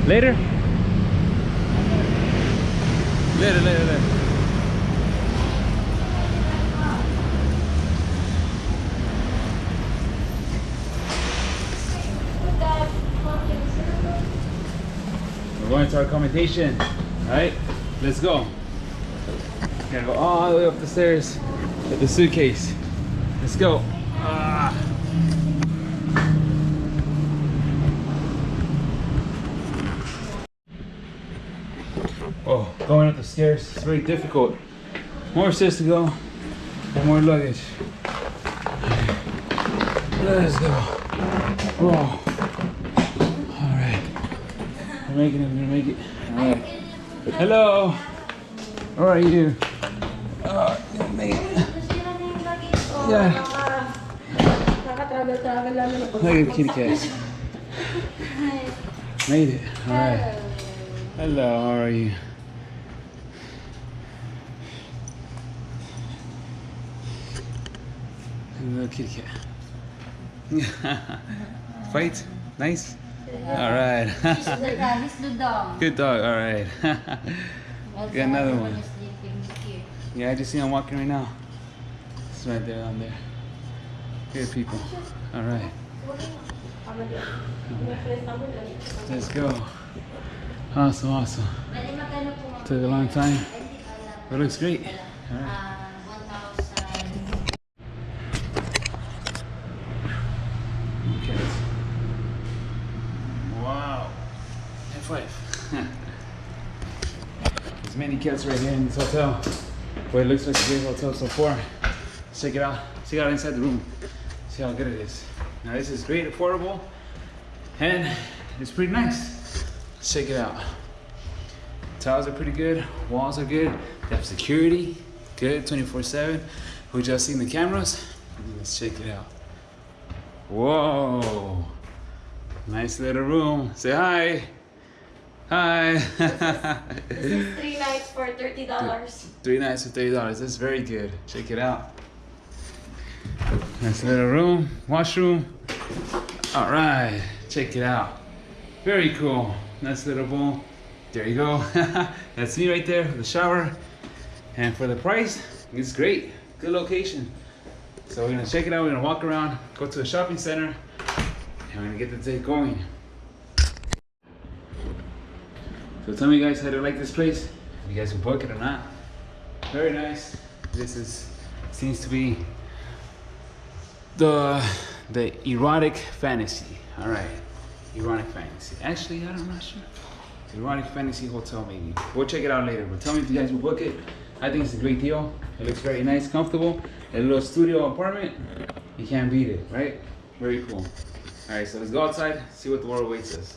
Later? Later. We're going to our accommodation. Alright, let's go. Gotta go all the way up the stairs with the suitcase. Let's go. Oh, going up the stairs is very difficult. More stairs to go and more luggage. Let's go. Oh. Alright. We're making it, we're gonna make it. Alright. Hello. How are you? You made it. Yeah. Look at the kitty cats. Made it. Alright. Hello, how are you? Little kitty cat. Fight? Nice? Alright. He's the dog. Good dog, alright. Got another one. Is sleeping here. Yeah, I just see him walking right now. It's right there on there. Good people. Alright. Let's go. Awesome. Took a long time. But it looks great. Alright. 1,000. Okay. Wow. High five. There's many cats right here in this hotel. Well, it looks like a great hotel so far. Check it out. Check it out inside the room. See how good it is. Now this is great, affordable, and it's pretty nice. Check it out. Tiles are pretty good. Walls are good. They have security. Good, 24/7. We just seen the cameras. Let's check it out. Whoa. Nice little room. Say hi. Hi. This is 3 nights for $30. 3 nights for $30. That's very good. Check it out. Nice little room, washroom. All right, check it out. Very cool. Nice little bowl. There you go. That's me right there with the shower. And for the price, it's great. Good location. So we're gonna check it out. We're gonna walk around, go to a shopping center, and we're gonna get the day going. So tell me guys how do you like this place? If you guys will book it or not. Very nice. This seems to be the erotic fantasy. All right, erotic fantasy. Actually, I'm not sure. Erotic fantasy hotel maybe. We'll check it out later. But tell me if you guys will book it. I think it's a great deal. It looks very nice, comfortable. A little studio apartment. You can't beat it, right? Very cool. All right, so let's go outside, see what the world awaits us.